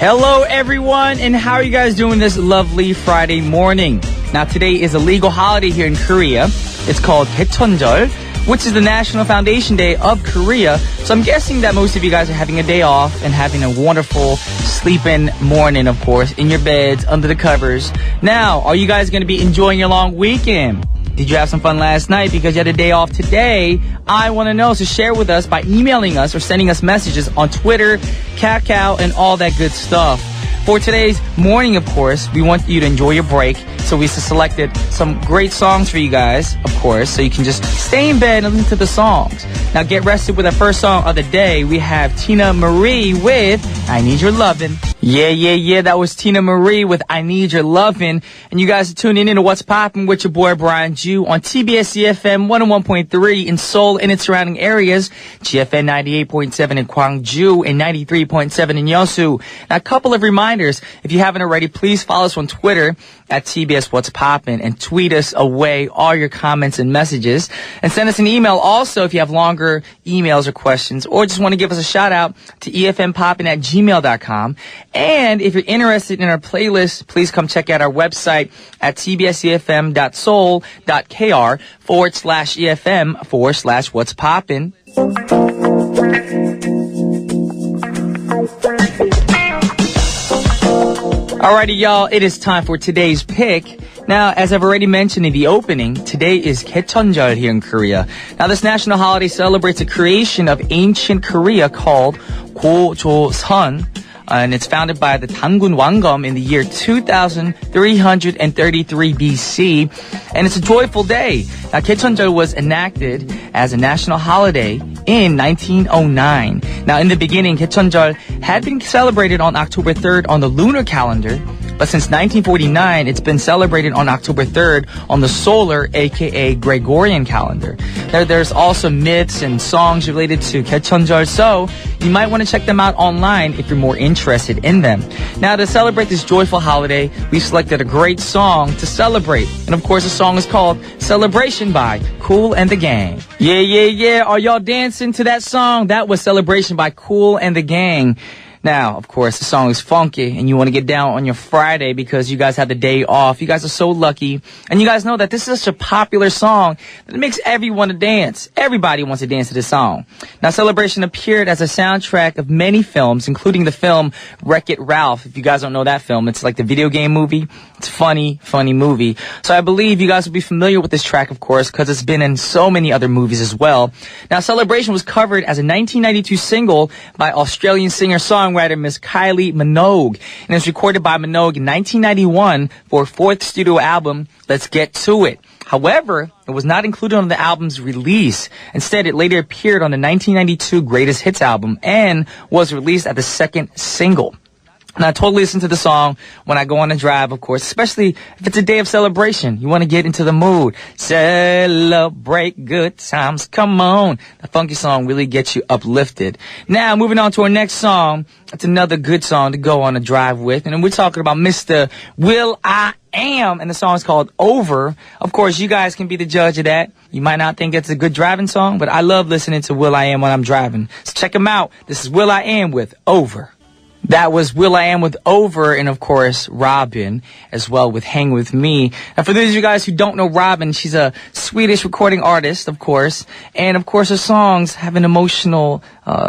Hello, everyone, and how are you guys doing this lovely Friday morning? Now, today is a legal holiday here in Korea. It's called 개천절, which is the National Foundation Day of Korea. So I'm guessing that most of you guys are having a day off and having a wonderful sleeping morning, of course, in your beds, under the covers. Now, are you guys going to be enjoying your long weekend? Did you have some fun last night because you had a day off today? I want to know, so share with us by emailing us or sending us messages on Twitter, Kakao, and all that good stuff. For today's morning, of course, we want you to enjoy your break. So we selected some great songs for you guys, of course, so you can just stay in bed and listen to the songs. Now get rested with our first song of the day. We have Tina Marie with I Need Your Lovin'. Yeah. That was Tina Marie with I Need Your Lovin'. And you guys are tuning in to What's Poppin' with your boy Brian Ju on TBS efm 101.3 in Seoul and its surrounding areas, GFN 98.7 in Gwangju and 93.7 in Yeosu. Now a couple of reminders. If you haven't already, please follow us on Twitter at TBS What's Poppin' and tweet us away all your comments and messages. And send us an email also if you have longer emails or questions, or just want to give us a shout out to efmpoppin@gmail.com. And if you're interested in our playlist, please come check out our website at tbsefm.soul.kr/EFM/What's Poppin'. Alrighty, y'all, it is time for today's pick. Now, as I've already mentioned in the opening, today is 개천절 here in Korea. Now, this national holiday celebrates the creation of ancient Korea called 고조선. And it's founded by the Dangun Wangum in the year 2333 BC. And it's a joyful day. Now, 개천절 was enacted as a national holiday in 1909. Now, in the beginning, 개천절 had been celebrated on October 3rd on the lunar calendar. But since 1949, it's been celebrated on October 3rd on the solar, aka Gregorian calendar. There's also myths and songs related to 개천절, so you might want to check them out online if you're more interested in them. Now, to celebrate this joyful holiday, we've selected a great song to celebrate. And of course, the song is called Celebration by Kool and the Gang. Yeah. Are y'all dancing to that song? That was Celebration by Kool and the Gang. Now, of course, the song is funky, and you want to get down on your Friday because you guys have the day off. You guys are so lucky. And you guys know that this is such a popular song that it makes everyone to dance. Everybody wants to dance to this song. Now, Celebration appeared as a soundtrack of many films, including the film Wreck-It Ralph. If you guys don't know that film, it's like the video game movie. It's a funny movie. So I believe you guys will be familiar with this track, of course, because it's been in so many other movies as well. Now, Celebration was covered as a 1992 single by Australian singer-songwriter Miss Kylie Minogue, and it was recorded by Minogue in 1991 for her fourth studio album, Let's Get To It. However, it was not included on the album's release. Instead, it later appeared on the 1992 Greatest Hits album and was released as the second single. And I totally listen to the song when I go on a drive, of course, especially if it's a day of celebration. You want to get into the mood. Celebrate good times. Come on. The funky song really gets you uplifted. Now, moving on to our next song. It's another good song to go on a drive with. And we're talking about Mr. will.i.am. And the song is called Over. Of course, you guys can be the judge of that. You might not think it's a good driving song, but I love listening to will.i.am when I'm driving. So check him out. This is will.i.am with Over. That was will.i.am with Over, and of course, Robin as well with Hang With Me. And for those of you guys who don't know Robin, she's a Swedish recording artist, of course. And of course, her songs have an emotional,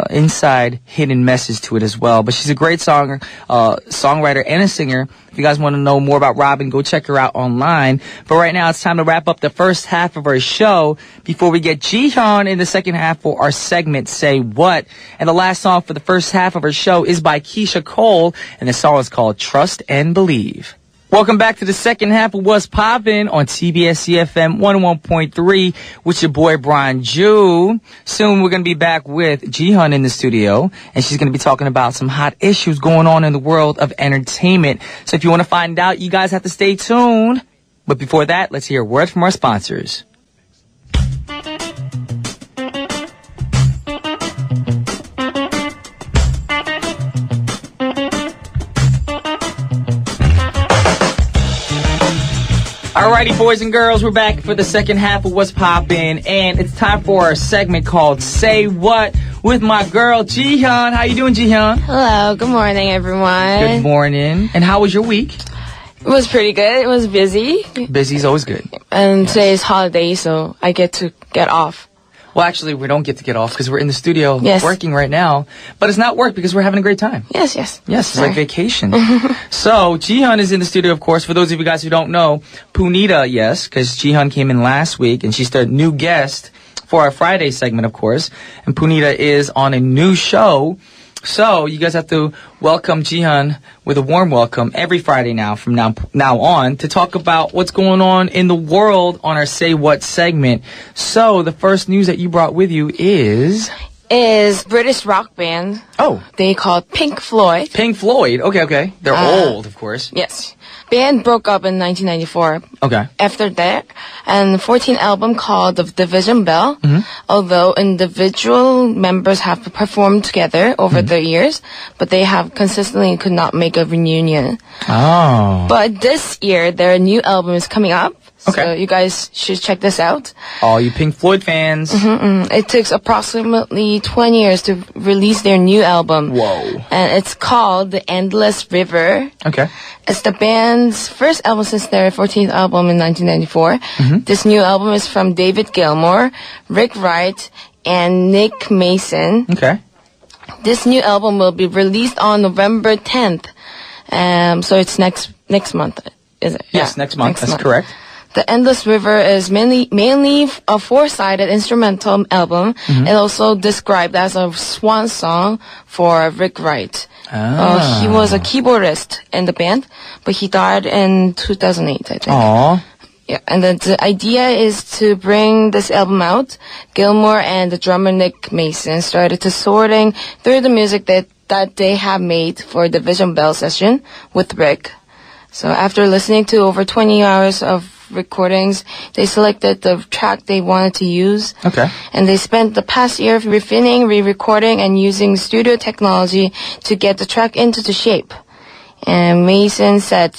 inside hidden message to it as well. But she's a great songwriter and a singer. If you guys want to know more about Robin, go check her out online. But right now, it's time to wrap up the first half of our show before we get Jihyun in the second half for our segment, Say What. And the last song for the first half of our show is by Keisha Cole, and the song is called Trust and Believe. Welcome back to the second half of What's Poppin' on TBS efm 101.3 with your boy Brian Ju. Soon we're going to be back with Jihyun in the studio, and she's going to be talking about some hot issues going on in the world of entertainment. So if you want to find out, you guys have to stay tuned. But before that, let's hear a word from our sponsors. Alrighty, boys and girls, we're back for the second half of What's Poppin', and it's time for our segment called Say What, with my girl, Jihyun. How you doing, Jihyun? Hello, good morning, everyone. Good morning. And how was your week? It was pretty good. It was busy. Busy's always good. And today is holiday, so I get to get off. Well, actually, we don't get to get off because we're in the studio working right now. But it's not work because we're having a great time. Yes. Yes, it's like vacation. So, Jihyun is in the studio, of course. For those of you guys who don't know, Punita, yes, because Jihyun came in last week, and she's the new guest for our Friday segment, of course. And Punita is on a new show. So, you guys have to welcome Jihyun with a warm welcome every Friday now from now on to talk about what's going on in the world on our Say What segment. So, the first news that you brought with you is British rock band. Oh. They called Pink Floyd. Pink Floyd. Okay. They're old, of course. Yes. Band broke up in 1994. Okay. After that, and 14th album called The Division Bell. Although individual members have performed together over the years, but they have consistently could not make a reunion. Oh. But this year, their new album is coming up. Okay. So you guys should check this out. All you Pink Floyd fans. It took approximately 20 years to release their new album. Whoa. And it's called The Endless River. Okay. It's the band's first album since their 14th album in 1994. This new album is from David Gilmour, Rick Wright, and Nick Mason. Okay. This new album will be released on November 10th. So it's next month, is it? Yes, next month. That's correct. The Endless River is mainly a four-sided instrumental album and also described as a swan song for Rick Wright. He was a keyboardist in the band, but he died in 2008, I think. Aww. Yeah, and the idea is to bring this album out. Gilmour and the drummer Nick Mason started to sorting through the music that they have made for the Division Bell session with Rick. So after listening to over 20 hours of recordings, they selected the track they wanted to use. Okay. And they spent the past year refining, re-recording, and using studio technology to get the track into the shape. And Mason said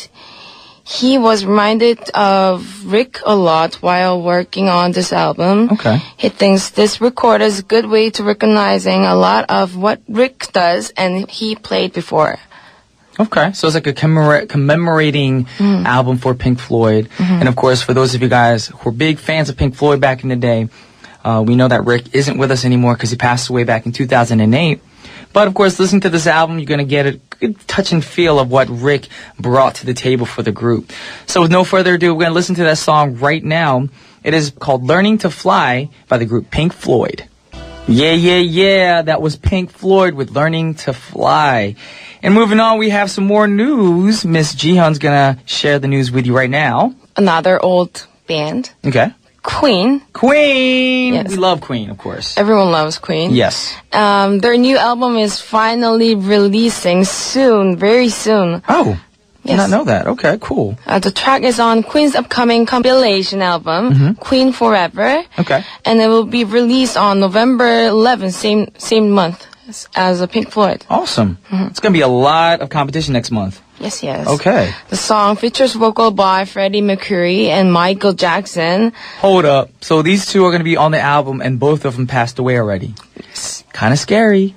he was reminded of Rick a lot while working on this album. Okay. He thinks this record is a good way to recognizing a lot of what Rick does and he played before. Okay, so it's like a commemorating album for Pink Floyd. And of course, for those of you guys who were big fans of Pink Floyd back in the day, we know that Rick isn't with us anymore because he passed away back in 2008. But of course, listening to this album, you're going to get a good touch and feel of what Rick brought to the table for the group. So with no further ado, we're going to listen to that song right now. It is called Learning to Fly by the group Pink Floyd. Yeah. That was Pink Floyd with Learning to Fly. And moving on, we have some more news. Miss Jihyun's gonna share the news with you right now. Another old band. Okay. Queen. Yes. We love Queen, of course. Everyone loves Queen. Yes. Their new album is finally releasing soon, very soon. Oh. Did Yes. not know that. Okay, cool. The track is on Queen's upcoming compilation album, Queen Forever. Okay. And it will be released on November 11th, same month as a Pink Floyd. Awesome. It's going to be a lot of competition next month. Yes. Okay. The song features vocal by Freddie Mercury and Michael Jackson. Hold up. So these two are going to be on the album and both of them passed away already. Yes. Kind of scary.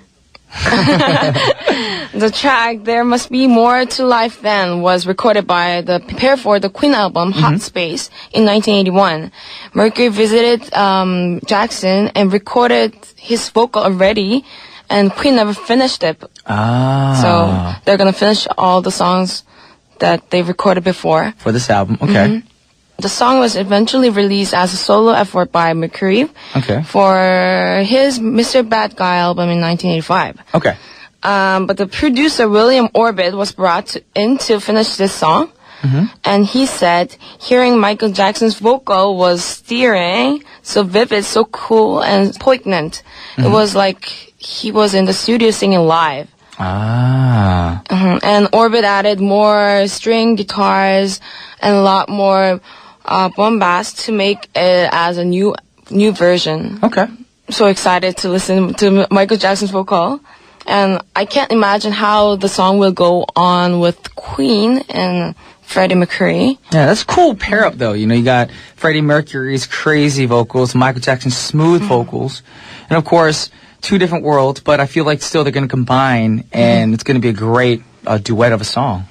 The track There Must Be More to Life Than was recorded by the prepare for the Queen album Hot Space in 1981. Mercury visited Jackson and his vocal already, and Queen never finished it. So they're gonna finish all the songs that they recorded before. For this album, okay. The song was eventually released as a solo effort by Mercury for his Mr. Bad Guy album in 1985. Okay. But the producer, William Orbit, was brought in to finish this song. And he said hearing Michael Jackson's vocal was stirring, so vivid, so cool, and poignant. It was like he was in the studio singing live. And Orbit added more string guitars and a lot more bombast to make it as a new version. Okay. So excited to listen to Michael Jackson's vocal. And I can't imagine how the song will go on with Queen and Freddie Mercury. Yeah, that's a cool pair up though. You know, you got Freddie Mercury's crazy vocals, Michael Jackson's smooth vocals, and of course, two different worlds, but I feel like still they're going to combine, and it's going to be a great duet of a song.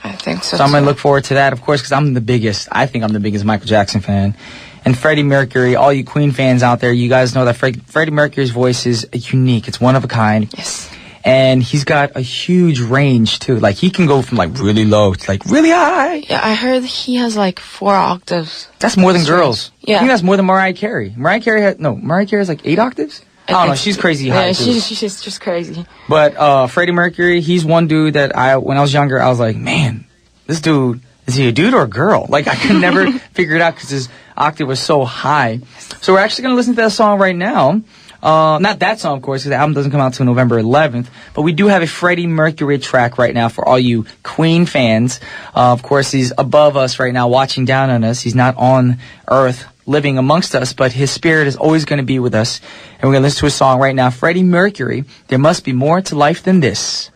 I think so. So I'm going to look forward to that, of course, because I think I'm the biggest Michael Jackson fan. And Freddie Mercury, all you Queen fans out there, you guys know that Freddie Mercury's voice is unique. It's one of a kind. Yes. And he's got a huge range, too. Like, he can go from, like, really low to, like, really high. Yeah, I heard he has, like, 4 octaves. That's more than girls. Yeah. I think that's more than Mariah Carey. Mariah Carey has, like, 8 octaves? I don't know. She's crazy high, too. Yeah, she's just crazy. But Freddie Mercury, he's one dude that when I was younger, I was like, man, this dude, is he a dude or a girl? Like, I could never figure it out because his octave was so high. So we're actually going to listen to that song right now. Not that song, of course, because the album doesn't come out until November 11th. But we do have a Freddie Mercury track right now for all you Queen fans. Of course, he's above us right now, watching down on us. He's not on Earth living amongst us, but his spirit is always going to be with us. And we're going to listen to a song right now, Freddie Mercury, There Must Be More to Life Than This.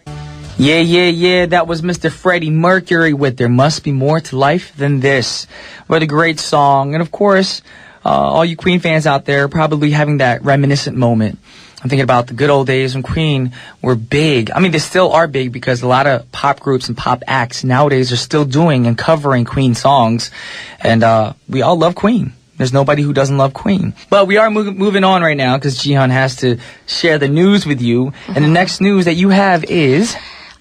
Yeah, that was Mr. Freddie Mercury with There Must Be More to Life Than This. What a great song. And of course, all you Queen fans out there probably having that reminiscent moment. I'm thinking about the good old days when Queen were big. I mean, they still are big because a lot of pop groups and pop acts nowadays are still doing and covering Queen songs. And we all love Queen. There's nobody who doesn't love Queen. But we are moving on right now because Jihan has to share the news with you. And the next news that you have is...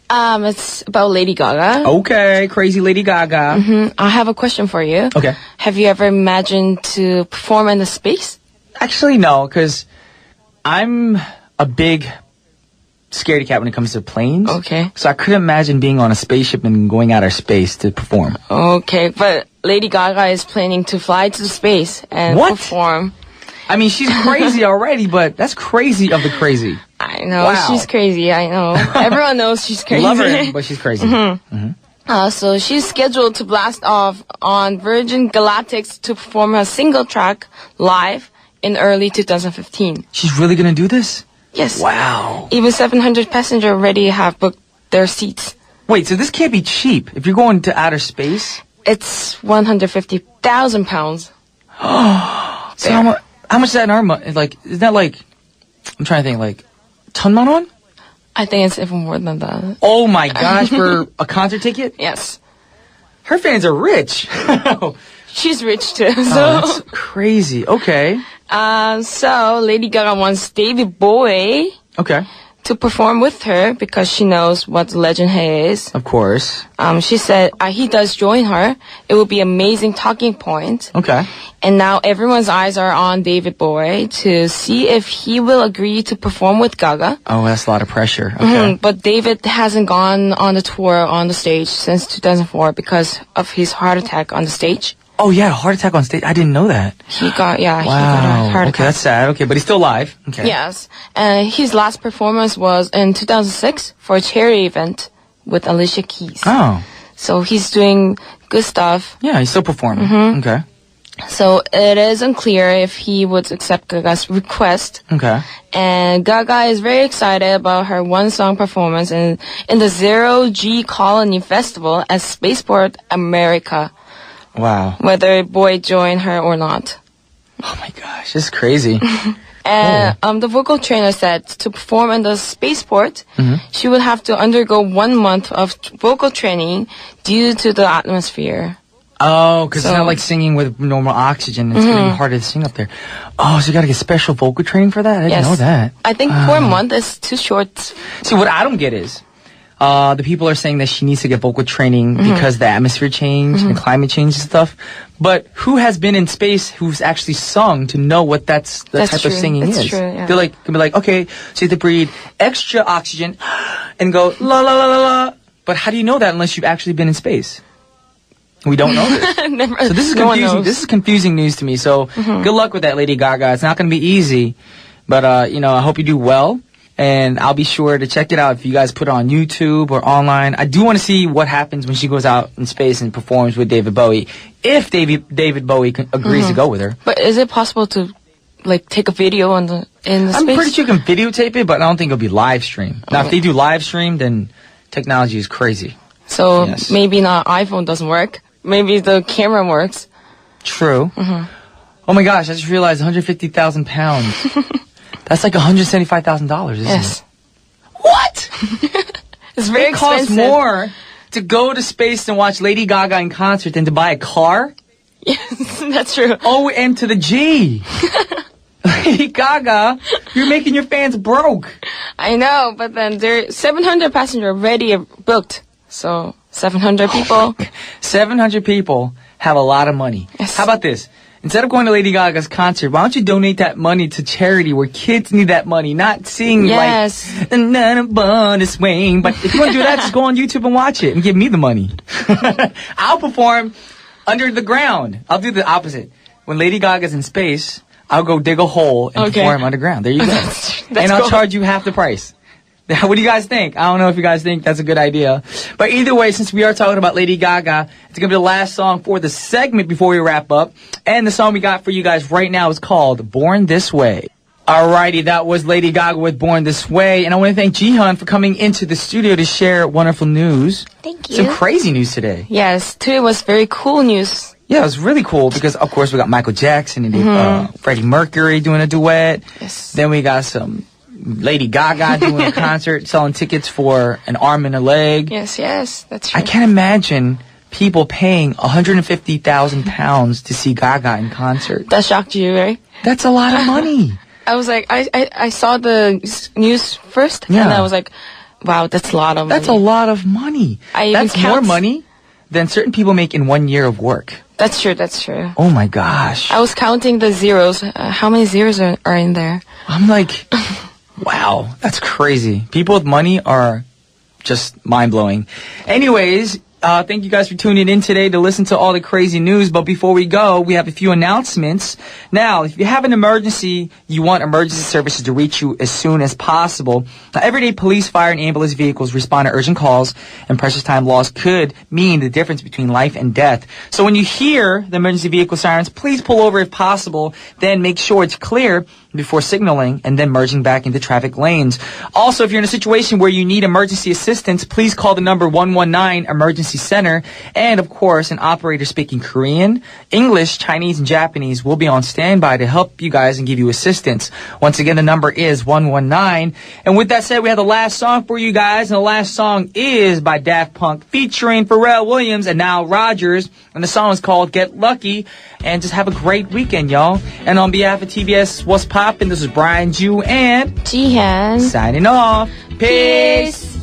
It's about Lady Gaga. Okay, crazy Lady Gaga. I have a question for you. Okay. Have you ever imagined to perform in the space? Actually, no, because I'm a big scaredy cat when it comes to planes. Okay. So I couldn't imagine being on a spaceship and going outer space to perform. Okay, but Lady Gaga is planning to fly to space and perform. I mean, she's crazy already, but that's crazy of the crazy. I know, Wow. she's crazy, I know. Everyone knows she's crazy. Love her, but she's crazy. So she's scheduled to blast off on Virgin Galactic to perform a single track live in early 2015. She's really going to do this? Yes. Wow. Even 700 passengers already have booked their seats. Wait, so this can't be cheap. If you're going to outer space? It's 150,000 pounds. So how much is that in our money? Like, is that like, I'm trying to think, like, 1,000만 won? I think it's even more than that. Oh my gosh, for a concert ticket? Yes. Her fans are rich. She's rich too. So, that's crazy. Okay. So Lady Gaga wants David Bowie Okay. to perform with her because she knows what the legend he is. Of course. She said he does join her. It will be amazing talking point. Okay. And now everyone's eyes are on David Bowie to see if he will agree to perform with Gaga. Oh, that's a lot of pressure. Okay. But David hasn't gone on the tour on the stage since 2004 because of his heart attack on the stage. Oh, yeah, heart attack on stage. I didn't know that. He got a Wow. heart Okay, attack. that's sad. Okay, but he's still alive. Okay. Yes. And his last performance was in 2006 for a charity event with Alicia Keys. Oh. So he's doing good stuff. Yeah, he's still performing. Okay. So it is unclear if he would accept Gaga's request. Okay. And Gaga is very excited about her one-song performance in the Zero G Colony Festival at Spaceport America, Wow. whether Boy join her or not. Oh my gosh, this is crazy. And the vocal trainer said to perform in the spaceport, she would have to undergo 1 month of vocal training due to the atmosphere. Oh, because it's not like singing with normal oxygen. It's going to be harder to sing up there. Oh, so you got to get special vocal training for that? I didn't know that. I think 4 months is too short. See, what I don't get is, the people are saying that she needs to get vocal training because the atmosphere change and climate change and stuff. But who has been in space who's actually sung to know what that type of singing That's is? true, yeah. They're like, can be like, okay, so you have to breathe extra oxygen and go la la la la la. But how do you know that unless you've actually been in space? We don't know this. Never, So this is no one confusing. knows. This is confusing news to me. So good luck with that, Lady Gaga. It's not going to be easy, but I hope you do well. And I'll be sure to check it out if you guys put it on YouTube or online. I do want to see what happens when she goes out in space and performs with David Bowie. If David Bowie agrees to go with her. But is it possible to take a video in the space? I'm pretty sure you can videotape it, but I don't think it'll be live stream. Now, if they do live stream, then technology is crazy. So Yes. maybe not iPhone doesn't work. Maybe the camera works. True. Oh my gosh, I just realized 150,000 pounds. That's like $175,000, isn't Yes. it? What? It's very It costs expensive. more to go to space and watch Lady Gaga in concert than to buy a car? Yes, that's true. OM to the G. Lady Gaga, you're making your fans broke. I know, but then there 700 passengers already booked. So 700 people. 700 people have a lot of money. Yes. How about this? Instead of going to Lady Gaga's concert, why don't you donate that money to charity where kids need that money, not seeing Yes. like none but a swing. But if you want to do that, just go on YouTube and watch it and give me the money. I'll perform under the ground. I'll do the opposite. When Lady Gaga's in space, I'll go dig a hole and perform underground. There you go. That's And I'll cool. charge you half the price. What do you guys think? I don't know if you guys think that's a good idea. But either way, since we are talking about Lady Gaga, it's going to be the last song for the segment before we wrap up. And the song we got for you guys right now is called Born This Way. Alrighty, that was Lady Gaga with Born This Way. And I want to thank Jihan for coming into the studio to share wonderful news. Thank you. Some crazy news today. Yes, today was very cool news. Yeah, it was really cool because, of course, we got Michael Jackson and Freddie Mercury doing a duet. Yes. Then we got some Lady Gaga doing a concert, selling tickets for an arm and a leg. Yes, that's true. I can't imagine people paying 150,000 pounds to see Gaga in concert. That shocked you, right? That's a lot of money. I was like, I saw the news first, Yeah. and I was like, wow, that's a lot of money. That's a lot of money. I even That's more count- money than certain people make in 1 year of work. That's true. Oh my gosh. I was counting the zeros. How many zeros are in there? I'm like, wow, that's crazy. People with money are just mind-blowing. Anyways, thank you guys for tuning in today to listen to all the crazy news. But before we go, we have a few announcements. Now, if you have an emergency, you want emergency services to reach you as soon as possible. Now, everyday police, fire, and ambulance vehicles respond to urgent calls, and precious time loss could mean the difference between life and death. So when you hear the emergency vehicle sirens, please pull over if possible. Then make sure it's clear before signaling and then merging back into traffic lanes. Also, if you're in a situation where you need emergency assistance, please call the number 119 Emergency Center. And of course, an operator speaking Korean, English, Chinese, and Japanese will be on standby to help you guys and give you assistance. Once again, the number is 119. And with that said, we have the last song for you guys. And the last song is by Daft Punk featuring Pharrell Williams and Nile Rodgers. And the song is called Get Lucky. And just have a great weekend, y'all. And on behalf of TBS What's Poppin', this is Brian Ju and Jihan. signing off. Peace.